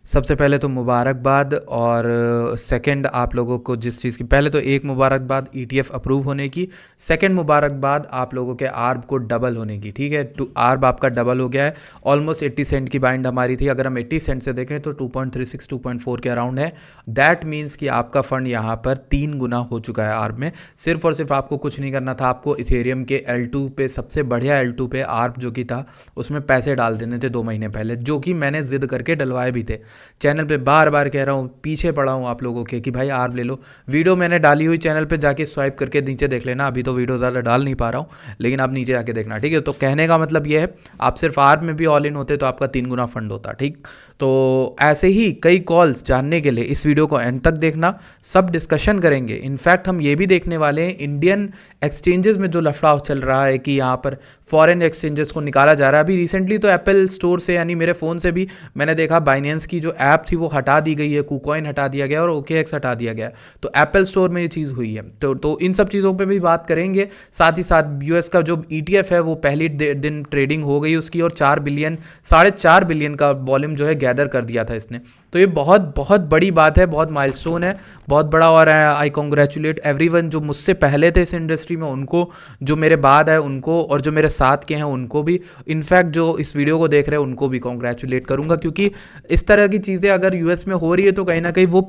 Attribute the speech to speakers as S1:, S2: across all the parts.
S1: सबसे पहले तो मुबारकबाद। और सेकंड आप लोगों को जिस चीज़ की, पहले तो एक मुबारकबाद ईटीएफ अप्रूव होने की, सेकंड मुबारकबाद आप लोगों के आर्ब को डबल होने की। ठीक है, आर्ब आपका डबल हो गया है। ऑलमोस्ट 80 सेंट की बाइंड हमारी थी, अगर हम 80 सेंट से देखें तो 2.36 2.4 के अराउंड है। दैट मीन्स कि आपका फंड यहाँ पर 3 गुना हो चुका है आर्ब में। सिर्फ और सिर्फ आपको कुछ नहीं करना था, आपको इथेरियम के L2 पे, सबसे बढ़िया L2 पे आर्ब जो कि था उसमें पैसे डाल देने थे 2 महीने पहले, जो कि मैंने जिद करके डलवाए भी थे। चैनल पे बार बार कह रहा हूँ, पीछे पड़ा हूँ आप लोगों के कि भाई आर्ब ले लो। वीडियो मैंने डाली हुई चैनल पे, जाके स्वाइप करके नीचे देख लेना। अभी तो वीडियो ज़्यादा डाल नहीं पा रहा हूँ, लेकिन आप नीचे जाके देखना। ठीक है, तो कहने का मतलब ये है, आप सिर्फ आर्ब में भी ऑल इन होते तो आपका 3 गुना फंड होता। ठीक, तो ऐसे ही कई कॉल्स जानने के लिए इस वीडियो को एंड तक देखना, सब डिस्कशन करेंगे। इनफैक्ट हम ये भी देखने वाले हैं इंडियन एक्सचेंजेस में जो लफड़ा चल रहा है कि यहाँ पर फॉरेन एक्सचेंजेस को निकाला जा रहा है। अभी रिसेंटली तो एप्पल स्टोर से, यानी मेरे फ़ोन से भी मैंने देखा, बाइनेंस की जो ऐप थी वो हटा दी गई है, कुकॉइन हटा दिया गया और OKX हटा दिया गया। तो एप्पल स्टोर में ये चीज़ हुई है। तो इन सब चीज़ों पे भी बात करेंगे। साथ ही साथ यूएस का जो ETF है वो पहली दिन ट्रेडिंग हो गई उसकी, और 4 बिलियन का वॉल्यूम जो है गैदर कर दिया था इसने। तो ये बहुत बहुत बड़ी बात है, बहुत माइलस्टोन है, बहुत बड़ा। और आई कॉन्ग्रेचुलेट एवरीवन जो मुझसे पहले थे इस इंडस्ट्री में, उनको, जो मेरे बाद है उनको, और जो मेरे साथ के हैं उनको भी। इनफैक्ट जो इस वीडियो को देख रहे हैं उनको भी कॉन्ग्रेचुलेट करूंगा, क्योंकि इस तरह की चीज़ें अगर यूएस में हो रही है तो कहीं ना कहीं वो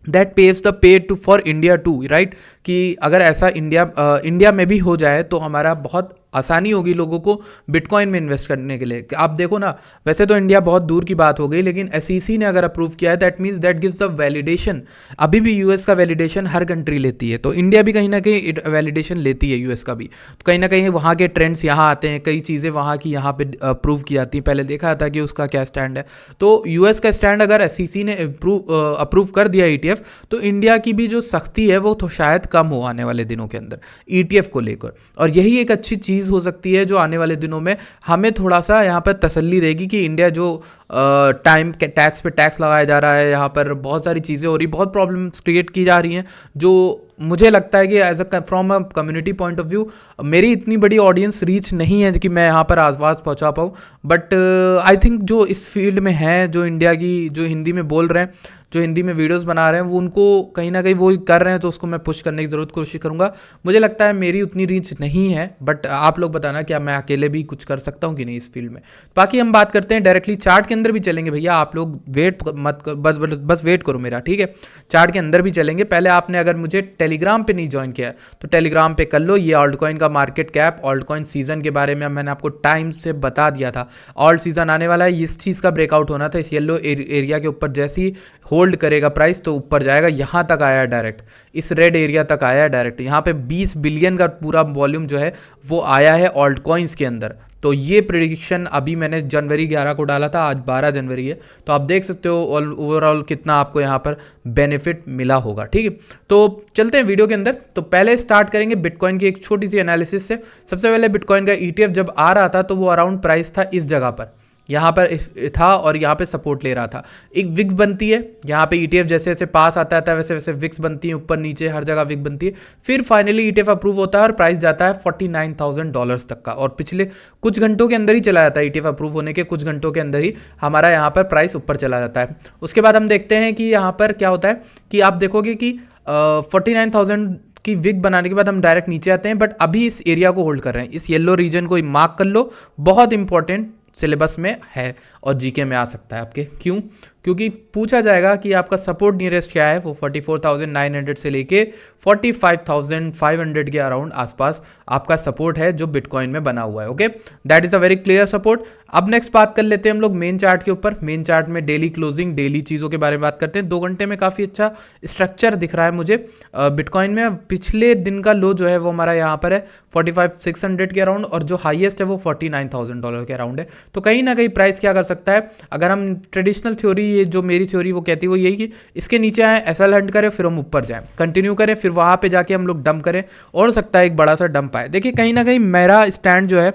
S1: that paves the pay to for India too, right. कि अगर ऐसा इंडिया में भी हो जाए तो हमारा बहुत आसानी होगी लोगों को बिटकॉइन में इन्वेस्ट करने के लिए। आप देखो ना, वैसे तो इंडिया बहुत दूर की बात हो गई, लेकिन SEC ने अगर अप्रूव किया है, that means that gives the validation. अभी भी यूएस का वैलिडेशन हर कंट्री लेती है, तो इंडिया भी कहीं ना कहीं वैलिडेशन लेती है यूएस का भी। तो कहीं ना कहीं वहाँ के ट्रेंड्स यहाँ आते हैं, कई चीज़ें वहाँ की यहाँ पे अप्रूव की जाती हैं। पहले देखा था कि उसका क्या स्टैंड है। तो यूएस का स्टैंड अगर SEC ने अप्रूव कर दिया ETF, तो इंडिया की भी जो सख्ती है वो तो शायद कम हो आने वाले दिनों के अंदर ETF को लेकर। और यही एक अच्छी चीज़ हो सकती है जो आने वाले दिनों में हमें थोड़ा सा यहाँ पर तसल्ली देगी कि इंडिया जो टाइम के टैक्स पे टैक्स लगाया जा रहा है, यहाँ पर बहुत सारी चीज़ें हो रही, बहुत प्रॉब्लम्स क्रिएट की जा रही हैं, जो मुझे लगता है कि as a from a community point of view मेरी इतनी बड़ी ऑडियंस रीच नहीं है कि मैं यहाँ पर आवाज़ पहुँचा पाऊँ। बट आई थिंक जो इस फील्ड में है, जो इंडिया की, जो हिंदी में बोल रहे हैं, जो हिंदी में वीडियोस बना रहे हैं, वो उनको कहीं ना कहीं वो कर रहे हैं, तो उसको मैं पुश करने की ज़रूरत कोशिश करूँगा। मुझे लगता है मेरी उतनी रीच नहीं है, बट आप लोग बताना क्या मैं अकेले भी कुछ कर सकता हूँ कि नहीं इस फील्ड में। बाकी हम बात करते हैं डायरेक्टली चार्ट के अंदर भी चलेंगे। भैया आप लोग वेट मत कर, बस वेट करो मेरा, ठीक है। चार्ट के अंदर भी चलेंगे। पहले आपने अगर मुझे टेलीग्राम पे नहीं ज्वाइन किया है तो टेलीग्राम पे कर लो। ये ऑल्ट कॉइन का market cap, alt coin season के बारे में मैंने आपको टाइम से बता दिया था। ऑल्ट सीजन आने वाला है, इस चीज़ का ब्रेकआउट होना था, इस येलो एरिया के ऊपर जैसे ही होल्ड करेगा प्राइस तो ऊपर जाएगा। यहाँ तक आया है डायरेक्ट, इस रेड एरिया तक आया है डायरेक्ट। यहाँ पे 20 बिलियन का पूरा वॉल्यूम जो है वो आया है ऑल्ट कॉइन्स के अंदर। तो ये प्रेडिक्शन अभी मैंने जनवरी 11 को डाला था, आज 12 जनवरी है, तो आप देख सकते हो ओवरऑल कितना आपको यहाँ पर बेनिफिट मिला होगा। ठीक है, तो चलते हैं वीडियो के अंदर। तो पहले स्टार्ट करेंगे बिटकॉइन की एक छोटी सी एनालिसिस से। सबसे पहले बिटकॉइन का ETF जब आ रहा था तो वो अराउंड प्राइस था इस जगह पर, यहाँ पर था, और यहाँ पे सपोर्ट ले रहा था। एक विक्स बनती है यहाँ पे, ETF जैसे जैसे पास आता है वैसे वैसे विक्स बनती है, ऊपर नीचे हर जगह विक्स बनती है। फिर फाइनली ETF अप्रूव होता है और प्राइस जाता है $49,000 तक का, और पिछले कुछ घंटों के अंदर ही चला जाता है। ETF अप्रूव होने के कुछ घंटों के अंदर ही हमारा यहाँ पर प्राइस ऊपर चला जाता है। उसके बाद हम देखते हैं कि यहाँ पर क्या होता है कि आप देखोगे कि 49,000 की विक बनाने के बाद हम डायरेक्ट नीचे आते हैं, बट अभी इस एरिया को होल्ड कर रहे हैं। इस येलो रीजन को मार्क कर लो, बहुत इंपॉर्टेंट, सिलेबस में है और जीके में आ सकता है आपके। क्यों? क्योंकि पूछा जाएगा कि आपका सपोर्ट नियरेस्ट क्या है। वो 44,900 से लेके 45,500 के अराउंड आसपास आपका सपोर्ट है जो बिटकॉइन में बना हुआ है। Okay, that is a very clear support. अब नेक्स्ट बात कर लेते हैं हम लोग मेन चार्ट के ऊपर। मेन चार्ट में डेली क्लोजिंग, डेली चीज़ों के बारे में बात करते हैं। 2 घंटे में काफ़ी अच्छा स्ट्रक्चर दिख रहा है मुझे बिटकॉइन में। पिछले दिन का लो जो है वो हमारा यहाँ पर है 45,600 के अराउंड, और जो हाईएस्ट है वो $49,000 के अराउंड है। तो कहीं ना कहीं प्राइस क्या कर सकता है, अगर हम ट्रेडिशनल थ्योरी, ये जो मेरी थ्योरी वो कहती है वो यही कि इसके नीचे आए, SL हंट करें, फिर हम ऊपर जाएं, कंटिन्यू करें, फिर वहाँ पे जाके हम लोग डंप करें, और सकता है एक बड़ा सा डंप आए। देखिए कहीं ना कहीं मेरा स्टैंड जो है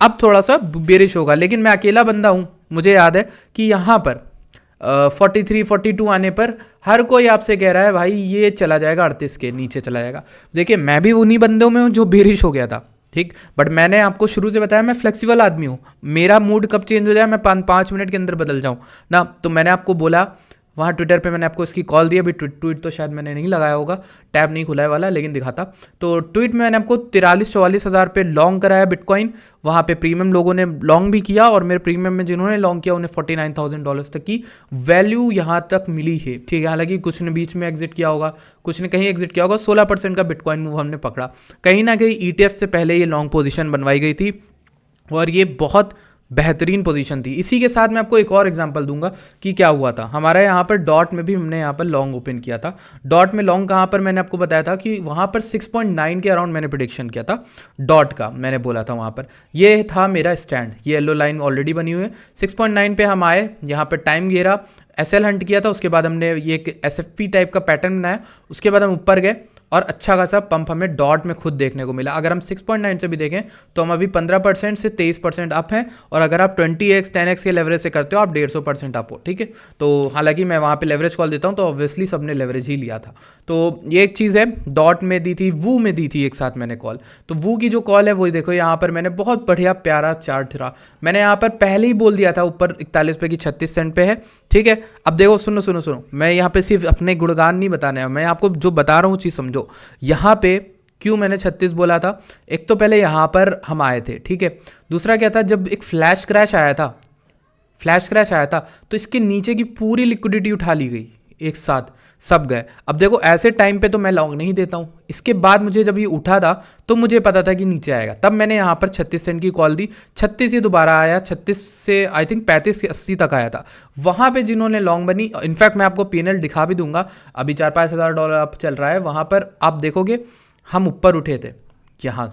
S1: अब थोड़ा सा बेरिश होगा, लेकिन मैं अकेला बंदा हूँ। मुझे याद है कि यहाँ पर 43-42 आने पर हर कोई आपसे कह रहा है भाई ये चला जाएगा 38 के नीचे चला जाएगा। देखिए मैं भी उन्हीं बंदों में हूँ जो बेरिश हो गया था। ठीक। बट मैंने आपको शुरू से बताया मैं फ्लेक्सिबल आदमी हूँ, मेरा मूड कब चेंज हो जाए मैं 5 मिनट के अंदर बदल जाऊँ ना। तो मैंने आपको बोला वहाँ ट्विटर पे, मैंने आपको इसकी कॉल दी, अभी ट्वीट तो शायद मैंने नहीं लगाया होगा, टैब नहीं खुला है वाला, लेकिन दिखाता। तो ट्वीट में मैंने आपको 43-44 हज़ार पे लॉन्ग कराया बिटकॉइन। वहाँ पे प्रीमियम लोगों ने लॉन्ग भी किया, और मेरे प्रीमियम में जिन्होंने लॉन्ग किया उन्हें $49,000 तक की वैल्यू यहाँ तक मिली है। ठीक है, हालांकि कुछ ने बीच में एग्जिट किया होगा, कुछ ने कहीं एग्जिट किया होगा। 16% का बिटकॉइन मूव हमने पकड़ा। कहीं ना कहीं ETF से पहले ये लॉन्ग पोजीशन बनवाई गई थी, और ये बहुत बेहतरीन पोजीशन थी। इसी के साथ मैं आपको एक और एग्जांपल दूंगा कि क्या हुआ था हमारा यहाँ पर डॉट में भी। हमने यहाँ पर लॉन्ग ओपन किया था। डॉट में लॉन्ग कहाँ पर, मैंने आपको बताया था कि वहाँ पर 6.9 के अराउंड मैंने प्रेडिक्शन किया था डॉट का। मैंने बोला था वहाँ पर ये था मेरा स्टैंड, ये येलो लाइन ऑलरेडी बनी हुई है। 6.9 पे हम आए, यहाँ पर टाइम घेरा, SL हंट किया था, उसके बाद हमने ये एक SFP टाइप का पैटर्न बनाया, उसके बाद हम ऊपर गए और अच्छा खासा पंप हमें डॉट में खुद देखने को मिला। अगर हम 6.9 से भी देखें तो हम अभी 15% से 23% अप हैं, और अगर आप 20x 10x के लेवरेज से करते हो आप 150% अप हो। ठीक है, तो हालांकि मैं वहाँ पे लेवरेज कॉल देता हूँ, तो ऑब्वियसली सबने लेवरेज ही लिया था। तो ये एक चीज़ है। डॉट में दी थी, वू में दी थी एक साथ मैंने कॉल। तो वू की जो कॉल है वही देखो, यहाँ पर मैंने बहुत बढ़िया प्यारा चार्ट था, मैंने यहाँ पर पहले ही बोल दिया था ऊपर 41 पे की 36 सेंट पे है। ठीक है, अब देखो सुनो सुनो सुनो, मैं यहाँ पे सिर्फ अपने गुणगान नहीं बताने हैं, मैं आपको जो बता रहा हूँ चीज़ समझो। यहाँ पे क्यों मैंने 36 बोला था, एक तो पहले यहाँ पर हम आए थे। ठीक है, दूसरा क्या था, जब एक फ्लैश क्रैश आया था, तो इसके नीचे की पूरी लिक्विडिटी उठा ली गई एक साथ, सब गए। अब देखो ऐसे टाइम पे तो मैं लॉन्ग नहीं देता हूँ। इसके बाद मुझे जब ये उठा था तो मुझे पता था कि नीचे आएगा, तब मैंने यहाँ पर 36 सेंट की कॉल दी। 36 से दोबारा आया, 36 से आई थिंक 35-80 तक आया था। वहाँ पे जिन्होंने लॉन्ग बनी, इनफैक्ट मैं आपको PNL दिखा भी दूंगा, अभी $4-5 हज़ार अप चल रहा है। वहाँ पर आप देखोगे हम ऊपर उठे थे यहाँ,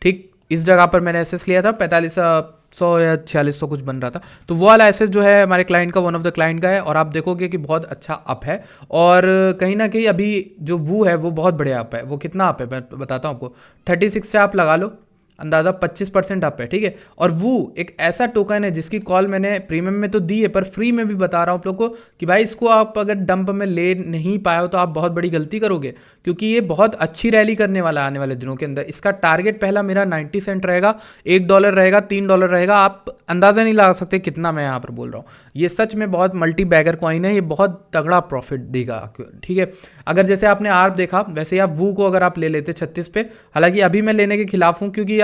S1: ठीक इस जगह पर मैंने एसेस लिया था, 4500 या 4600 कुछ बन रहा था। तो वो वाला एसेस जो है हमारे क्लाइंट का, वन ऑफ द क्लाइंट का है, और आप देखोगे कि बहुत अच्छा अप है। और कहीं ना कहीं अभी जो वो है वो बहुत बढ़िया अप है। वो कितना अप है मैं बताता हूँ आपको, 36 से आप लगा लो अंदाज़ा 25% अप है। ठीक है, और वो एक ऐसा टोकन है जिसकी कॉल मैंने प्रीमियम में तो दी है, पर फ्री में भी बता रहा हूँ आप लोग को कि भाई इसको आप अगर डंप में ले नहीं पाए हो तो आप बहुत बड़ी गलती करोगे, क्योंकि ये बहुत अच्छी रैली करने वाला है आने वाले दिनों के अंदर। इसका टारगेट पहला मेरा 90 सेंट रहेगा, $1 रहेगा, $3 रहेगा। आप अंदाज़ा नहीं लगा सकते कितना मैं यहाँ पर बोल रहा हूँ। ये सच में बहुत मल्टी बैगर कॉइन है, ये बहुत तगड़ा प्रॉफिट देगा। ठीक है, अगर जैसे आपने आर्प देखा वैसे आप वू को अगर आप ले लेते 36 पे, हालांकि अभी मैं लेने के खिलाफ हूँ क्योंकि यार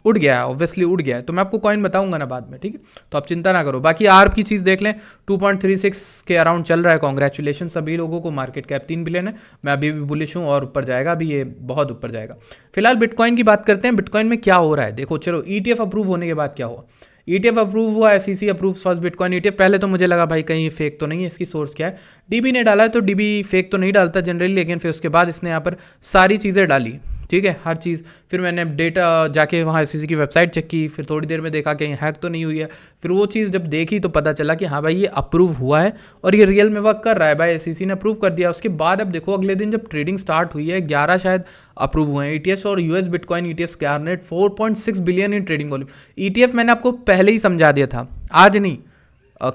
S1: उड़ गया है, ऑब्वियसली उड़ गया है, तो मैं आपको कॉइन बताऊंगा ना बाद में। ठीक है, तो आप चिंता ना करो। बाकी आर्प की चीज़ देख लें, 2.36 के अराउंड चल रहा है। कॉन्ग्रेचुलेशन सभी लोगों को, मार्केट कैप 3 बिलियन है। मैं अभी भी बुलिश हूँ और ऊपर जाएगा, अभी ये बहुत ऊपर जाएगा। फिलहाल बिटकॉइन की बात करते हैं। बिटकॉइन में क्या हो रहा है देखो, चलो ETF अप्रूव होने के बाद क्या हुआ। ETF अप्रूव हुआ, SEC approve first bitcoin ETF। पहले तो मुझे लगा भाई कहीं फेक तो नहीं है, इसकी सोर्स क्या है। DB ने डाला है, तो DB फेक तो नहीं डालता जनरली, लेकिन फिर उसके बाद इसने यहाँ पर सारी चीज़ें डाली। ठीक है, हर चीज़। फिर मैंने डेटा जाके वहाँ SEC की वेबसाइट चेक की, फिर थोड़ी देर में देखा कहीं हैक तो नहीं हुई है। फिर वो चीज़ जब देखी तो पता चला कि हाँ भाई ये अप्रूव हुआ है और ये रियल में वर्क कर रहा है भाई, SEC ने अप्रूव कर दिया। उसके बाद अब देखो अगले दिन जब ट्रेडिंग स्टार्ट हुई है, 11 शायद अप्रूव हुए हैं ETFs, और US bitcoin ETFs garnet 4.6 billion in trading volume. ETF मैंने आपको पहले ही समझा दिया था, आज नहीं,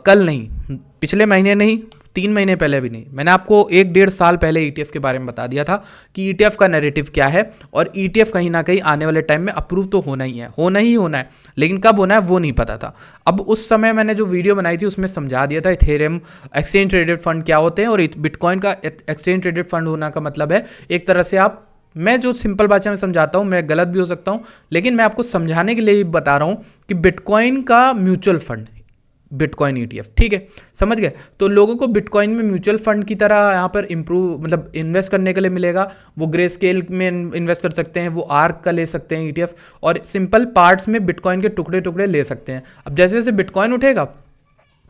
S1: कल नहीं, पिछले महीने नहीं, 3 महीने पहले भी नहीं, मैंने आपको 1-1.5 साल पहले ETF के बारे में बता दिया था कि ETF का नैरेटिव क्या है। और ETF कहीं ना कहीं आने वाले टाइम में अप्रूव तो होना ही है, होना ही होना है, लेकिन कब होना है वो नहीं पता था। अब उस समय मैंने जो वीडियो बनाई थी उसमें समझा दिया था इथेरियम एक्सचेंज ट्रेडेड फंड क्या होते हैं, और बिटकॉइन का एक्सचेंज ट्रेडेड फंड होना का मतलब है एक तरह से आप, मैं जो सिंपल भाषा में समझाता हूँ, मैं गलत भी हो सकता हूँ, लेकिन मैं आपको समझाने के लिए बता रहा हूँ कि बिटकॉइन का म्यूचुअल फंड, बिटकॉइन ETF। ठीक है, समझ गए। तो लोगों को बिटकॉइन में म्यूचुअल फंड की तरह यहाँ पर इंप्रूव मतलब इन्वेस्ट करने के लिए मिलेगा। वो ग्रे स्केल में इन्वेस्ट कर सकते हैं, वो आर्क का ले सकते हैं ETF, और सिंपल पार्ट्स में बिटकॉइन के टुकड़े टुकड़े ले सकते हैं। अब जैसे जैसे बिटकॉइन उठेगा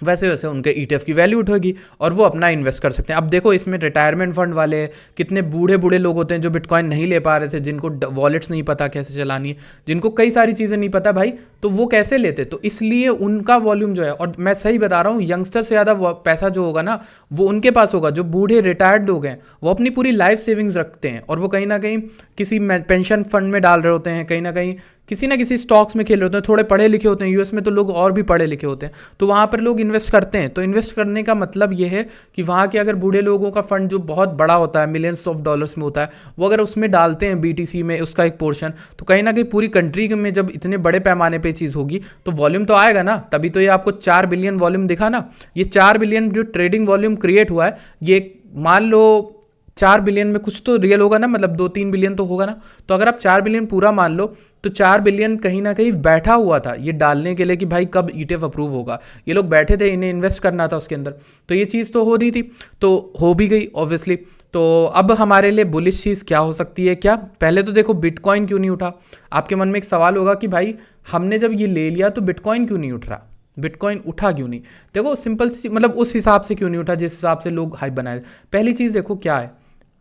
S1: वैसे वैसे उनके ETF की वैल्यू उठेगी और वो अपना इन्वेस्ट कर सकते हैं। अब देखो इसमें रिटायरमेंट फंड वाले, कितने बूढ़े बूढ़े लोग होते हैं जो बिटकॉइन नहीं ले पा रहे थे, जिनको वॉलेट्स नहीं पता कैसे चलानी है, जिनको कई सारी चीज़ें नहीं पता भाई, तो वो कैसे लेते। तो इसलिए उनका वॉल्यूम जो है, और मैं सही बता रहा हूँ, यंगस्टर से ज़्यादा पैसा जो होगा ना वो उनके पास होगा। जो बूढ़े रिटायर्ड लोग हैं वो अपनी पूरी लाइफ सेविंग्स रखते हैं, और वो कहीं ना कहीं किसी पेंशन फंड में डाल रहे होते हैं, कहीं ना कहीं किसी ना किसी स्टॉक्स में खेले होते हैं, थोड़े पढ़े लिखे होते हैं, यूएस में तो लोग और भी पढ़े लिखे होते हैं, तो वहाँ पर लोग इन्वेस्ट करते हैं। तो इन्वेस्ट करने का मतलब ये है कि वहाँ के अगर बूढ़े लोगों का फंड जो बहुत बड़ा होता है, मिलियंस ऑफ डॉलर्स में होता है, वो अगर उसमें डालते हैं बीटीसी में उसका एक पोर्शन, तो कहीं ना कहीं पूरी कंट्री में जब इतने बड़े पैमाने पर चीज़ होगी तो वॉल्यूम तो आएगा ना। तभी तो ये आपको 4 बिलियन वॉल्यूम दिखा ना। ये 4 बिलियन जो ट्रेडिंग वॉल्यूम क्रिएट हुआ है, ये मान लो 4 बिलियन में कुछ तो रियल होगा ना, मतलब 2-3 बिलियन तो होगा ना। तो अगर आप 4 बिलियन पूरा मान लो तो 4 बिलियन कहीं ना कहीं बैठा हुआ था ये डालने के लिए कि भाई कब ईटीएफ अप्रूव होगा। ये लोग बैठे थे, इन्हें इन्वेस्ट करना था उसके अंदर, तो ये चीज़ तो हो रही थी, तो हो भी गई ऑब्वियसली। तो अब हमारे लिए बुलिश चीज़ क्या हो सकती है? क्या पहले तो देखो बिटकॉइन क्यों नहीं उठा। आपके मन में एक सवाल होगा कि भाई हमने जब ये ले लिया तो बिटकॉइन क्यों नहीं उठ रहा, बिटकॉइन उठा क्यों नहीं? देखो सिंपल सी, मतलब उस हिसाब से क्यों नहीं उठा जिस हिसाब से लोग हाइप बनाए। पहली चीज़ देखो क्या है,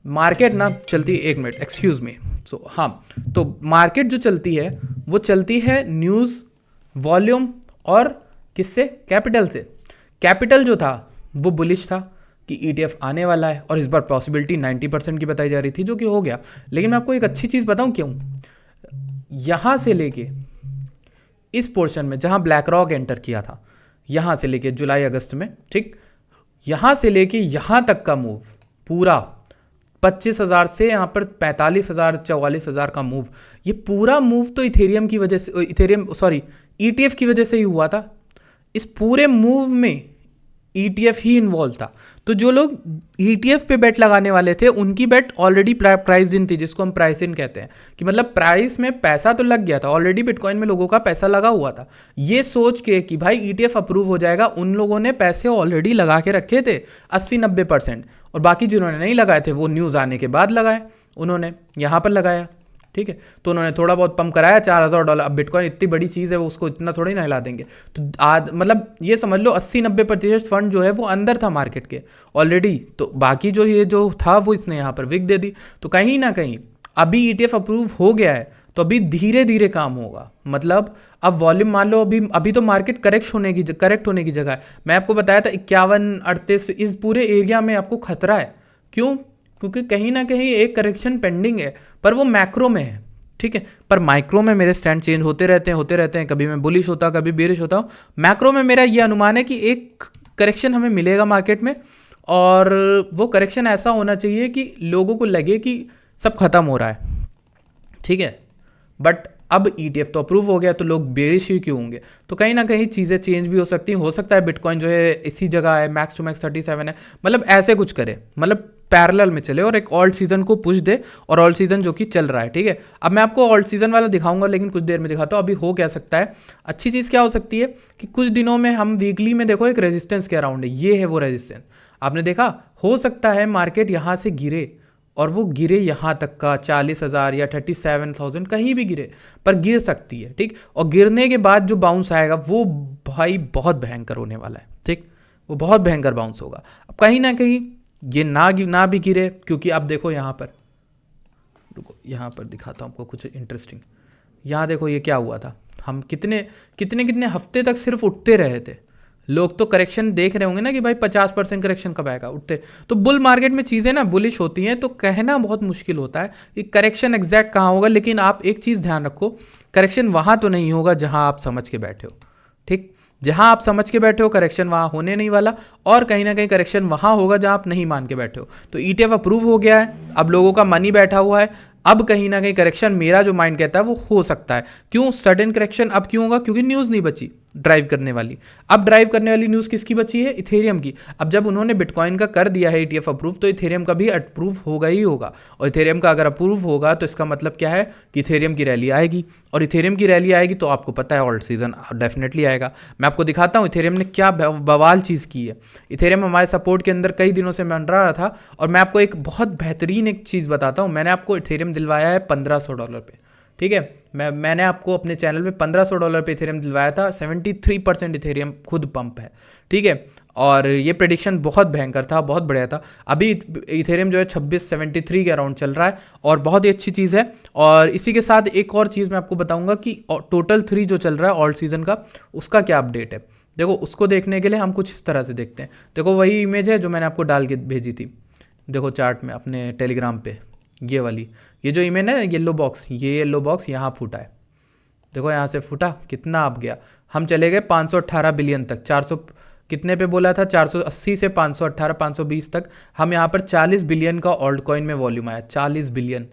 S1: मार्केट ना चलती है, एक मिनट एक्सक्यूज़ मी, सो हाँ, तो मार्केट जो चलती है वो चलती है न्यूज़, वॉल्यूम और किससे? कैपिटल से। कैपिटल जो था वो बुलिश था कि ईटीएफ आने वाला है, और इस बार पॉसिबिलिटी 90% की बताई जा रही थी, जो कि हो गया। लेकिन मैं आपको एक अच्छी चीज़ बताऊं क्यों, यहाँ से लेके इस पोर्शन में जहाँ ब्लैक रॉक एंटर किया था, यहाँ से लेके जुलाई अगस्त में, ठीक, यहाँ से लेके यहाँ तक का मूव पूरा 25,000 से यहाँ पर 45,000 44,000 का मूव, ये पूरा मूव तो इथेरियम की वजह से, ईटीएफ की वजह से ही हुआ था। इस पूरे मूव में ईटीएफ ही इन्वॉल्व था। तो जो लोग ईटीएफ पे बेट लगाने वाले थे उनकी बेट ऑलरेडी प्राइस इन थी, जिसको हम प्राइस इन कहते हैं, कि मतलब प्राइस में पैसा तो लग गया था ऑलरेडी, बिटकॉइन में लोगों का पैसा लगा हुआ था। ये सोच के कि भाई ईटीएफ अप्रूव हो जाएगा, उन लोगों ने पैसे ऑलरेडी लगा के रखे थे 80-90%, और बाकी जिन्होंने नहीं लगाए थे वो न्यूज़ आने के बाद लगाए, उन्होंने यहाँ पर लगाया, ठीक है। तो उन्होंने थोड़ा बहुत पंप कराया, $4,000। अब बिटकॉइन इतनी बड़ी चीज़ है, वो उसको इतना थोड़ी ना हिला देंगे। तो मतलब ये समझ लो 80-90% फंड जो है वो अंदर था मार्केट के ऑलरेडी, तो बाकी जो ये जो था वो इसने यहाँ पर विक दे दी। तो कहीं ना कहीं अभी ईटीएफ अप्रूव हो गया है, तो अभी धीरे धीरे काम होगा। मतलब अब वॉल्यूम मान लो, अभी तो मार्केट करेक्ट होने की जगह है। मैं आपको बताया था 51-38 इस पूरे एरिया में आपको खतरा है। क्यों? क्योंकि कहीं ना कहीं एक करेक्शन पेंडिंग है, पर वो मैक्रो में है, ठीक है। पर माइक्रो में मेरे स्टैंड चेंज होते रहते हैं, कभी मैं बुलिश होता, कभी बेरिश होता हूँ। मैक्रो में मेरा ये अनुमान है कि एक करेक्शन हमें मिलेगा मार्केट में, और वो करेक्शन ऐसा होना चाहिए कि लोगों को लगे कि सब खत्म हो रहा है, ठीक है। बट अब ईटीएफ तो अप्रूव हो गया, तो लोग बेरिश ही क्यों होंगे? तो कहीं ना कहीं चीज़ें चेंज भी हो सकती हैं। हो सकता है बिटकॉइन जो है इसी जगह है, मैक्स टू मैक्स 37 है, मतलब ऐसे कुछ करे, मतलब पैरेलल में चले और एक ऑल्ट सीजन को पुश दे, और ऑल्ट सीजन जो कि चल रहा है, ठीक है। अब मैं आपको ऑल्ट सीजन वाला दिखाऊंगा, लेकिन कुछ देर में दिखाता हूँ। अभी हो क्या सकता है, अच्छी चीज़ क्या हो सकती है कि कुछ दिनों में हम वीकली में देखो एक रेजिस्टेंस के अराउंड है, ये है वो रेजिस्टेंस, आपने देखा। हो सकता है मार्केट यहाँ से गिरे, और वो गिरे यहाँ तक का 40,000 या 37,000 कहीं भी गिरे, पर गिर सकती है, ठीक। और गिरने के बाद जो बाउंस आएगा वो भाई बहुत भयंकर होने वाला है, ठीक, वो बहुत भयंकर बाउंस होगा। अब कहीं ना कहीं ये ना भी गिरे, क्योंकि अब देखो यहाँ पर, रुको यहाँ पर दिखाता हूँ आपको कुछ इंटरेस्टिंग। यहाँ देखो ये क्या हुआ था, हम कितने हफ्ते तक सिर्फ उठते रहे थे। लोग तो करेक्शन देख रहे होंगे ना कि भाई 50% करेक्शन कब आएगा, उठते। तो बुल मार्केट में चीज़ें ना बुलिश होती हैं, तो कहना बहुत मुश्किल होता है कि करेक्शन एग्जैक्ट कहाँ होगा। लेकिन आप एक चीज़ ध्यान रखो, करेक्शन वहाँ तो नहीं होगा जहाँ आप समझ के बैठे हो, ठीक। जहाँ आप समझ के बैठे हो करेक्शन वहाँ होने नहीं वाला, और कहीं ना कहीं करेक्शन वहाँ होगा जहाँ आप नहीं मान के बैठे हो। तो ईटीएफ अप्रूव हो गया है, अब लोगों का मनी बैठा हुआ है, अब कहीं ना कहीं करेक्शन मेरा जो माइंड कहता है वो हो सकता है। क्यों सडन करेक्शन अब क्यों होगा? क्योंकि न्यूज़ नहीं बची ड्राइव करने वाली। अब ड्राइव करने वाली न्यूज़ किसकी बची है? इथेरियम की। अब जब उन्होंने बिटकॉइन का कर दिया है ईटीएफ अप्रूव, तो इथेरियम का भी अप्रूव होगा ही होगा। और इथेरियम का अगर अप्रूव होगा तो इसका मतलब क्या है कि इथेरियम की रैली आएगी, और इथेरियम की रैली आएगी तो आपको पता है ऑल्ट सीजन डेफिनेटली आएगा। मैं आपको दिखाता हूँ इथेरियम ने क्या बवाल चीज़ की है। इथेरियम हमारे सपोर्ट के अंदर कई दिनों से मंडरा रहा था, और मैं आपको एक बहुत बेहतरीन एक चीज़ बताता हूँ। मैंने आपको इथेरियम दिलवाया है $1,500 पे, ठीक है। मैंने आपको अपने चैनल पे $1,500 पे इथेरियम दिलवाया था। 73% इथेरियम खुद पंप है, ठीक है। और ये प्रेडिक्शन बहुत भयंकर था, बहुत बढ़िया था। अभी इथेरियम जो है 2673 के अराउंड चल रहा है, और बहुत ही अच्छी चीज़ है। और इसी के साथ एक और चीज़ मैं आपको बताऊंगा कि टोटल 3 जो चल रहा है ऑल्ट सीजन का, उसका क्या अपडेट है। देखो उसको देखने के लिए हम कुछ इस तरह से देखते हैं। देखो वही इमेज है जो मैंने आपको डाल के भेजी थी, देखो चार्ट में अपने टेलीग्राम पे, ये वाली, ये जो इमेज है येलो बॉक्स, ये येलो बॉक्स यहाँ फूटा है, देखो यहाँ से फूटा, कितना आप गया, हम चले गए 518 बिलियन तक, 400 कितने पे बोला था, 480 से 518 520 तक, हम यहाँ पर 40 बिलियन का ऑल्ट कॉइन में वॉल्यूम आया, 40 बिलियन।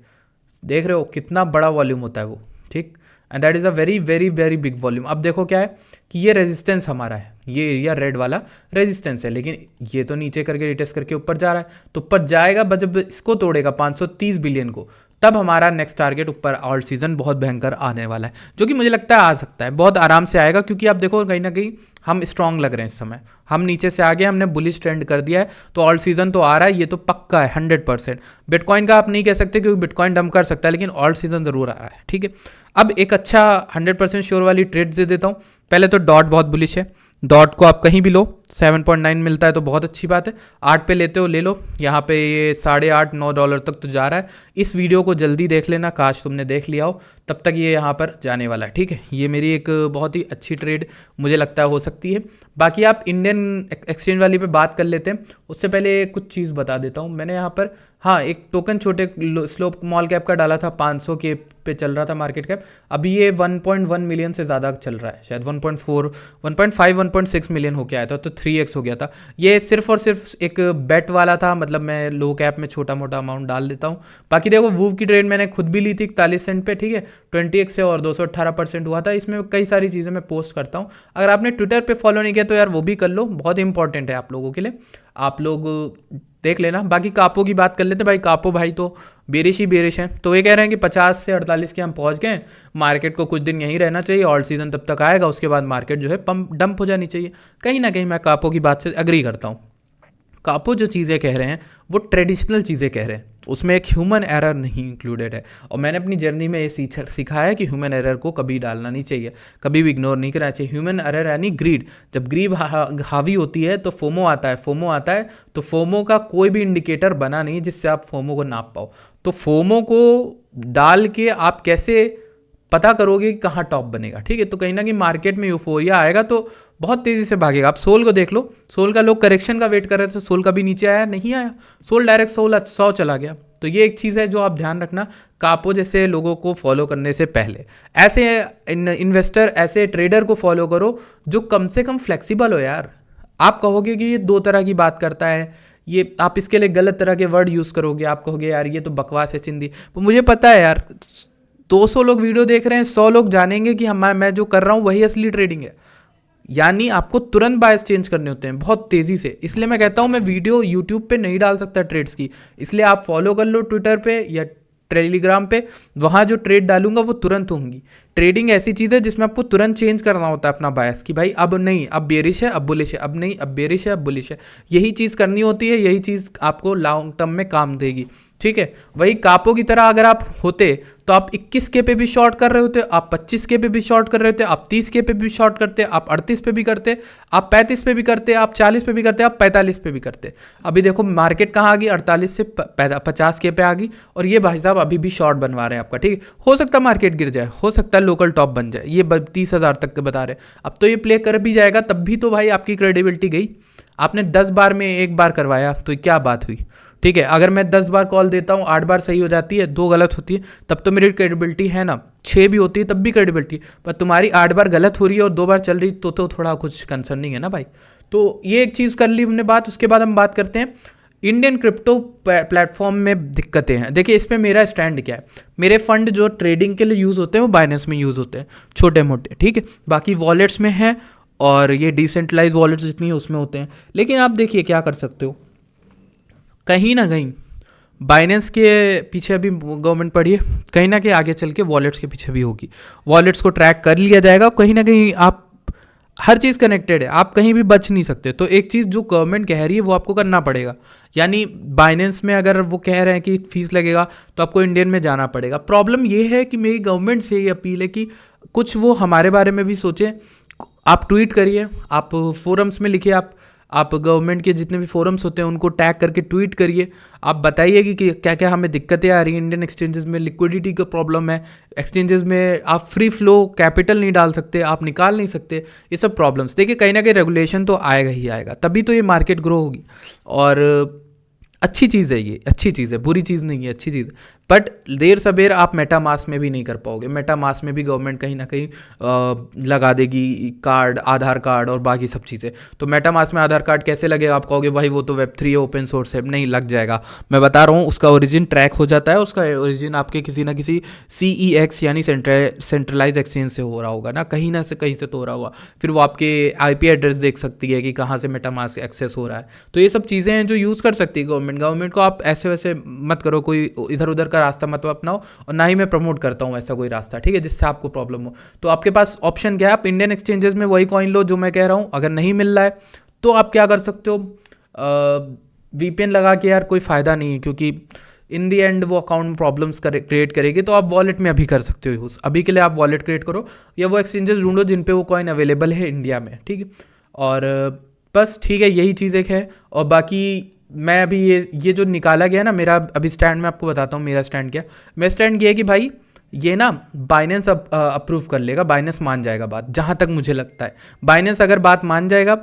S1: देख रहे हो कितना बड़ा वॉल्यूम होता है वो, ठीक। And that is a very very very big volume. अब देखो क्या है कि ये रेजिस्टेंस हमारा है, ये एरिया रेड वाला रेजिस्टेंस है, लेकिन ये तो नीचे करके रिटेस्ट करके ऊपर जा रहा है, तो ऊपर जाएगा, बस जब इसको तोड़ेगा 530 बिलियन को, तब हमारा नेक्स्ट टारगेट ऊपर ऑल्ट सीजन बहुत भयंकर आने वाला है, जो कि मुझे लगता है आ सकता है, बहुत आराम से आएगा, क्योंकि आप देखो कहीं ना कहीं हम स्ट्रांग लग रहे हैं इस समय, हम नीचे से आगे, हमने बुलिश ट्रेंड कर दिया है, तो ऑल्ट सीजन तो आ रहा है, ये तो पक्का है 100%। बिटकॉइन का आप नहीं कह सकते क्योंकि बिटकॉइन डंप कर सकता है, लेकिन ऑल्ट सीजन जरूर आ रहा है, ठीक है। अब एक अच्छा 100% श्योर वाली ट्रेड दे देता हूँ। पहले तो डॉट बहुत बुलिश है, डॉट को आप कहीं भी लो, 7.9 मिलता है तो बहुत अच्छी बात है, 8 पे लेते हो ले लो, यहाँ पे ये $8.5-9 तक तो जा रहा है। इस वीडियो को जल्दी देख लेना, काश तुमने देख लिया हो, तब तक ये यहाँ पर जाने वाला है, ठीक है। ये मेरी एक बहुत ही अच्छी ट्रेड मुझे लगता है हो सकती है। बाकी आप इंडियन एक्सचेंज वाली पे बात कर लेते हैं, उससे पहले कुछ चीज़ बता देता हूँ। मैंने यहाँ पर हाँ एक टोकन छोटे स्लो स्मॉल कैप का डाला था, 500 के पे चल रहा था मार्केट कैप, अभी ये 1.1 मिलियन से ज़्यादा चल रहा है, शायद 1.4 1.5 1.6 मिलियन हो गया था, तो 3x हो गया था। ये सिर्फ और सिर्फ एक बेट वाला था, मतलब मैं लो कैप में छोटा मोटा अमाउंट डाल देता हूँ। बाकी देखो वूव की ट्रेड मैंने खुद भी ली थी 41 सेंट पे, ठीक है, 20x से, और 218% हुआ था। इसमें कई सारी चीज़ें मैं पोस्ट करता हूँ, अगर आपने ट्विटर पे फॉलो नहीं किया तो यार वो भी कर लो, बहुत इंपॉर्टेंट है आप लोगों के लिए, आप लोग देख लेना। बाकी कापो की बात कर लेते हैं भाई, कापो भाई तो बेरिश ही बेरिश है, तो ये कह रहे हैं कि 50 से 48 के हम पहुंच गए, मार्केट को कुछ दिन यहीं रहना चाहिए, ऑल्ट सीजन तब तक आएगा, उसके बाद मार्केट जो है पंप डंप हो जानी चाहिए। कहीं ना कहीं मैं कापो की बात से एग्री करता हूँ। कापो जो चीज़ें कह रहे हैं वो ट्रेडिशनल चीज़ें कह रहे हैं, उसमें एक ह्यूमन एरर नहीं इंक्लूडेड है, और मैंने अपनी जर्नी में ये सीखा है कि ह्यूमन एरर को कभी डालना नहीं चाहिए, कभी भी इग्नोर नहीं करना चाहिए। ह्यूमन एरर यानी ग्रीड, जब ग्रीड हावी होती है तो फोमो आता है, फोमो आता है तो फोमो का कोई भी इंडिकेटर बना नहीं जिससे आप फोमो को नाप पाओ, तो फोमो को डाल के आप कैसे पता करोगे कि कहाँ टॉप बनेगा, ठीक है। तो कहीं ना कहीं मार्केट में यूफोरिया आएगा तो बहुत तेज़ी से भागेगा। आप सोल को देख लो, सोल का लोग करेक्शन का वेट कर रहे थे, सोल कभी नीचे आया नहीं आया, सोल डायरेक्ट 100 चला गया। तो ये एक चीज़ है जो आप ध्यान रखना कापो जैसे लोगों को फॉलो करने से पहले। ऐसे इन्वेस्टर, ऐसे ट्रेडर को फॉलो करो जो कम से कम फ्लेक्सिबल हो यार। आप कहोगे कि ये 2 तरह की बात करता है, ये आप इसके लिए गलत तरह के वर्ड यूज़ करोगे, आप कहोगे यार ये तो बकवास है चिंदी, तो मुझे पता है यार 200 लोग वीडियो देख रहे हैं, 100 लोग जानेंगे कि हम मैं जो कर रहा हूँ वही असली ट्रेडिंग है। यानी आपको तुरंत बायस चेंज करने होते हैं बहुत तेज़ी से, इसलिए मैं कहता हूँ मैं वीडियो यूट्यूब पे नहीं डाल सकता ट्रेड्स की, इसलिए आप फॉलो कर लो ट्विटर पे या टेलीग्राम पे, वहाँ जो ट्रेड डालूंगा वो तुरंत होंगी। ट्रेडिंग ऐसी चीज़ है जिसमें आपको तुरंत चेंज करना होता है अपना बायस, कि भाई अब नहीं, अब बेरिश है अब बुलिश है, अब नहीं अब बेरिश है अब बुलिश है, यही चीज़ करनी होती है, यही चीज़ आपको लॉन्ग टर्म में काम देगी, ठीक है। वही कापो की तरह अगर आप होते तो आप 21 के पे भी शॉर्ट कर रहे होते, आप 25 के पे भी शॉर्ट कर रहे होते, आप 30 के पे भी शॉर्ट करते, आप 38 पे भी करते, आप 35 पे भी करते, आप 40 पे भी करते, आप 45 पे भी करते। अभी देखो मार्केट कहाँ आ गई, 48 से 50 के पे आ गई, और ये भाई साहब अभी भी शॉर्ट बनवा रहे हैं आपका, ठीक है। हो सकता है मार्केट गिर जाए, हो सकता है लोकल टॉप बन जाए, ये 30,000 तक के बता रहे हैं, अब तो ये प्ले कर भी जाएगा, तब भी तो भाई आपकी क्रेडिबिलिटी गई। आपने 10 बार में 1 बार करवाया तो क्या बात हुई, ठीक है। अगर मैं 10 बार कॉल देता हूँ, 8 बार सही हो जाती है, 2 गलत होती है, तब तो मेरी क्रेडिबिलिटी है ना, 6 भी होती है तब भी क्रेडिबिलिटी, पर तुम्हारी 8 बार गलत हो रही है और 2 बार चल रही तो थोड़ा कुछ कंसर्निंग है ना भाई। तो ये एक चीज़ कर ली हमने बात। उसके बाद हम बात करते हैं इंडियन क्रिप्टो प्लेटफॉर्म में दिक्कतें हैं। देखिए इस पर मेरा स्टैंड क्या है, मेरे फंड जो ट्रेडिंग के लिए यूज़ होते हैं वो बाइनेंस में यूज़ होते हैं, छोटे मोटे, ठीक है। बाकी वॉलेट्स में है, और ये डिसेंट्रलाइज वॉलेट्स जितनी है उसमें होते हैं। लेकिन आप देखिए क्या कर सकते हो, कहीं ना कहीं बाइनेंस के पीछे अभी गवर्नमेंट पड़ी है, कहीं ना कहीं आगे चल के वॉलेट्स के पीछे भी होगी, वॉलेट्स को ट्रैक कर लिया जाएगा, कहीं ना कहीं आप हर चीज़ कनेक्टेड है, आप कहीं भी बच नहीं सकते। तो एक चीज़ जो गवर्नमेंट कह रही है वो आपको करना पड़ेगा, यानी बाइनेंस में अगर वो कह रहे हैं कि फीस लगेगा तो आपको इंडियन में जाना पड़ेगा। प्रॉब्लम ये है कि मेरी गवर्नमेंट से ये अपील है कि कुछ वो हमारे बारे में भी सोचें। आप ट्वीट करिए, आप फोरम्स में लिखिए, आप गवर्नमेंट के जितने भी फोरम्स होते हैं उनको टैग करके ट्वीट करिए, आप बताइए कि क्या क्या हमें दिक्कतें आ रही हैं इंडियन एक्सचेंजेस में, लिक्विडिटी का प्रॉब्लम है, एक्सचेंजेस में आप फ्री फ्लो कैपिटल नहीं डाल सकते, आप निकाल नहीं सकते, ये सब प्रॉब्लम्स। देखिए कहीं ना कहीं रेगुलेशन तो आएगा ही आएगा, तभी तो ये मार्केट ग्रो होगी, और अच्छी चीज़ है, ये अच्छी चीज़ है, बुरी चीज़ नहीं है, अच्छी चीज़ है। बट देर सबेर आप मेटामास्क में भी नहीं कर पाओगे। मेटामास्क में भी गवर्नमेंट कहीं ना कहीं लगा देगी कार्ड, आधार कार्ड और बाकी सब चीज़ें। तो मेटामास्क में आधार कार्ड कैसे लगेगा? आप कहोगे भाई वो तो वेब3 है, ओपन सोर्स है। नहीं, लग जाएगा। मैं बता रहा हूँ, उसका ओरिजिन ट्रैक हो जाता है। उसका ओरिजिन आपके किसी ना किसी CEX यानी सेंट्रलाइज एक्सचेंज से हो रहा होगा ना, कहीं से तो हो रहा होगा। फिर वो आपके IP एड्रेस देख सकती है कि कहाँ से मेटामास्क एक्सेस हो रहा है। तो ये सब चीज़ें हैं जो यूज़ कर सकती है गवर्नमेंट को आप ऐसे वैसे मत करो, कोई इधर उधर का रास्ता मत अपनाओ, और ना ही मैं प्रमोट करता हूँ ऐसा कोई रास्ता, ठीक है, जिससे आपको प्रॉब्लम हो। तो आपके पास ऑप्शन क्या है? आप इंडियन एक्सचेंजेस में वही कॉइन लो जो मैं कह रहा हूँ। अगर नहीं मिल रहा है तो आप क्या कर सकते हो? VPN लगा के यार कोई फ़ायदा नहीं है, क्योंकि इन दी एंड वो अकाउंट में प्रॉब्लम्स क्रिएट करेगी। तो आप वॉलेट में अभी कर सकते हो यूज़। अभी के लिए आप वॉलेट क्रिएट करो या वो एक्सचेंजेस ढूंढो जिन पे वो कॉइन अवेलेबल है इंडिया में, ठीक है। और बस ठीक है, यही चीज़ एक है। और बाकी मैं अभी ये जो निकाला गया ना मेरा अभी स्टैंड, मैं आपको बताता हूँ मेरा स्टैंड क्या। मेरा स्टैंड ये है कि भाई ये ना बाइनेंस अप्रूव कर लेगा, बाइनेंस मान जाएगा बात, जहाँ तक मुझे लगता है। बाइनेंस अगर बात मान जाएगा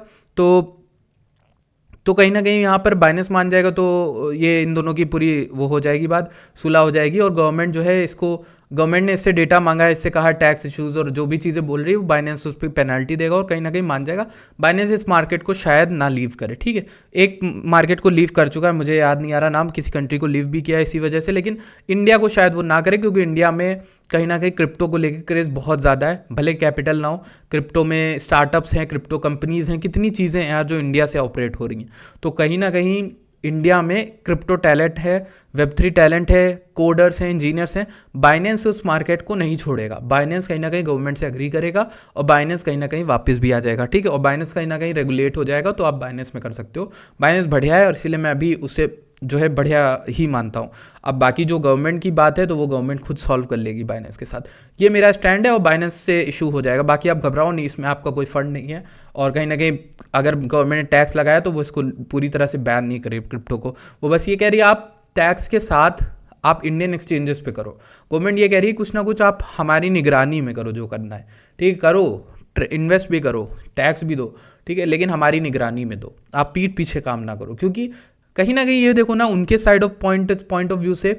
S1: तो कहीं ना कहीं यहाँ पर बाइनेंस मान जाएगा, तो ये इन दोनों की पूरी वो हो जाएगी, बात सुलह हो जाएगी। और गवर्नमेंट जो है इसको, गवर्नमेंट ने इससे डेटा मांगा है, इससे कहा टैक्स इश्यूज़ और जो भी चीज़ें बोल रही है वो बाइनेंस उस पर पेनल्टी देगा और कहीं ना कहीं मान जाएगा। बाइनेंस इस मार्केट को शायद ना लीव करे, ठीक है। एक मार्केट को लीव कर चुका है, मुझे याद नहीं आ रहा नाम, किसी कंट्री को लीव भी किया है इसी वजह से, लेकिन इंडिया को शायद वो ना करे, क्योंकि इंडिया में कहीं ना कहीं क्रिप्टो को लेकर क्रेज़ बहुत ज़्यादा है। भले कैपिटल ना हो, क्रिप्टो में स्टार्टअप्स हैं, क्रिप्टो कंपनीज़ हैं, कितनी चीज़ें हैं यार जो इंडिया से ऑपरेट हो रही हैं। तो कहीं ना कहीं इंडिया में क्रिप्टो टैलेंट है, वेब3 टैलेंट है, कोडर्स हैं, इंजीनियर्स हैं। बाइनेंस उस मार्केट को नहीं छोड़ेगा। बाइनेंस कहीं ना कहीं गवर्नमेंट से एग्री करेगा और बाइनेंस कहीं ना कहीं वापस भी आ जाएगा, ठीक है। और बाइनेंस कहीं ना कहीं रेगुलेट हो जाएगा, तो आप बाइनेंस में कर सकते हो। बाइनेंस बढ़िया है और इसीलिए मैं अभी उसे जो है बढ़िया ही मानता हूँ। अब बाकी जो गवर्नमेंट की बात है तो वो गवर्नमेंट खुद सॉल्व कर लेगी बाइनेंस के साथ। ये मेरा स्टैंड है और बाइनेंस से इशू हो जाएगा। बाकी आप घबराओ नहीं, इसमें आपका कोई फंड नहीं है। और कहीं ना कहीं अगर गवर्नमेंट ने टैक्स लगाया तो वो इसको पूरी तरह से बैन नहीं करे क्रिप्टो को। वो बस ये कह रही है आप टैक्स के साथ आप इंडियन एक्सचेंजेस पे करो। गवर्नमेंट ये कह रही है कुछ ना कुछ आप हमारी निगरानी में करो जो करना है, ठीक है। करो, इन्वेस्ट भी करो, टैक्स भी दो, ठीक है, लेकिन हमारी निगरानी में दो। आप पीठ पीछे काम ना करो, क्योंकि कहीं ना कहीं ये देखो ना, उनके side of point of view से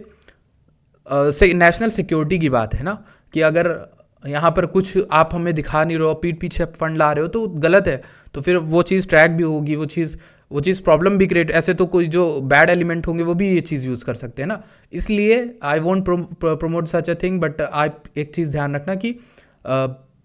S1: नेशनल सिक्योरिटी की बात है ना, कि अगर यहाँ पर कुछ आप हमें दिखा नहीं रहे हो, पीठ पीछे फंड ला रहे हो, तो गलत है। तो फिर वो चीज़ ट्रैक भी होगी, वो चीज़ प्रॉब्लम भी क्रिएट, ऐसे तो कोई जो बैड एलिमेंट होंगे वो भी ये चीज़ यूज़ कर सकते हैं ना। इसलिए I won't promote such a thing, but आप एक चीज़ ध्यान रखना कि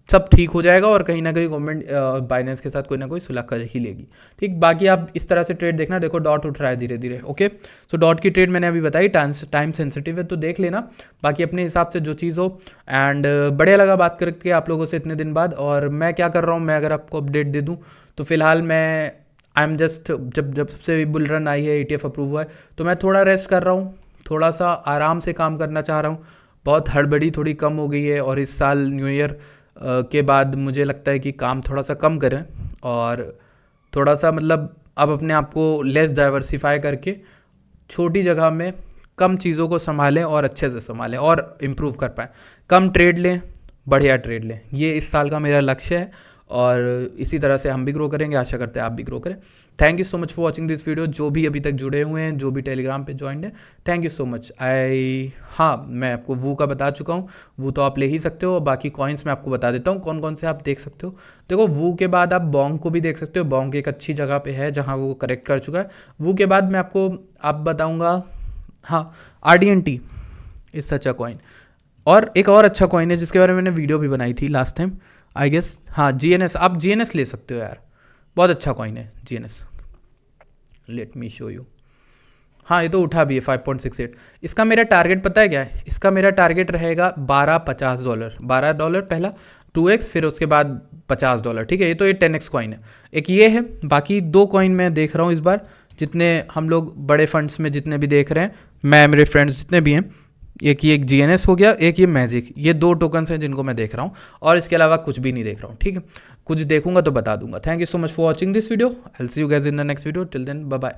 S1: सब ठीक हो जाएगा और कहीं ना कहीं गवर्नमेंट बाइनेंस के साथ कोई ना कोई सुलह कर ही लेगी, ठीक। बाकी आप इस तरह से ट्रेड देखना, देखो डॉट उठ रहा है धीरे धीरे, ओके। सो डॉट की ट्रेड मैंने अभी बताई, टाइम सेंसिटिव है तो देख लेना, बाकी अपने हिसाब से जो चीज़ हो। एंड बढ़िया लगा बात करके आप लोगों से इतने दिन बाद। और मैं क्या कर रहा हूँ, मैं अगर आपको अपडेट दे दूँ तो फिलहाल मैं आई एम जस्ट, जब से बुल रन आई है, ETF अप्रूव हुआ है, तो मैं थोड़ा रेस्ट कर रहा हूँ, थोड़ा सा आराम से काम करना चाह रहा हूँ। बहुत हड़बड़ी थोड़ी कम हो गई है और इस साल न्यू ईयर के बाद मुझे लगता है कि काम थोड़ा सा कम करें और थोड़ा सा मतलब अब अपने आप को लेस डाइवर्सिफाई करके छोटी जगह में कम चीज़ों को संभालें और अच्छे से संभालें और इम्प्रूव कर पाएँ। कम ट्रेड लें, बढ़िया ट्रेड लें, ये इस साल का मेरा लक्ष्य है और इसी तरह से हम भी ग्रो करेंगे। आशा करते हैं आप भी ग्रो करें। Thank you so much for watching this video. जो भी अभी तक जुड़े हुए हैं, जो भी टेलीग्राम पे ज्वाइंड है, थैंक यू सो मच। हाँ, मैं आपको वू का बता चुका हूँ, वू तो आप ले ही सकते हो। बाकी कॉइन्स मैं आपको बता देता हूँ कौन कौन से आप देख सकते हो। देखो, वू के बाद आप बोंग को भी देख सकते हो। बोंग एक अच्छी जगह पर है जहाँ वो करेक्ट कर चुका है। वू के बाद मैं आपको बताऊँगा, हाँ, RDNT is such a coin. और एक और अच्छा कॉइन है जिसके बारे में मैंने वीडियो भी बनाई थी लास्ट टाइम, आई गेस, हाँ, GNS। आप GNS ले सकते हो यार, बहुत अच्छा कॉइन है GNS। Let me show you. हाँ, ये तो उठा भी है 5.68। इसका मेरा टारगेट पता है क्या है? इसका मेरा टारगेट रहेगा $12.50। $12 पहला, 2x, फिर उसके बाद $50, ठीक है। ये तो ये 10x कॉइन है। एक ये है, बाकी 2 कॉइन मैं देख रहा हूँ इस बार, जितने हम लोग बड़े फंड्स में जितने भी देख रहे हैं, मैं, मेरे फ्रेंड्स जितने भी हैं, एक GNS हो गया, एक ये मैजिक, ये 2 टोकन्स हैं जिनको मैं देख रहा हूँ और इसके अलावा कुछ भी नहीं देख रहा हूँ, ठीक है। कुछ देखूंगा तो बता दूंगा। Thank you so much for watching this video. I will see you guys in the next video. Till then, bye bye.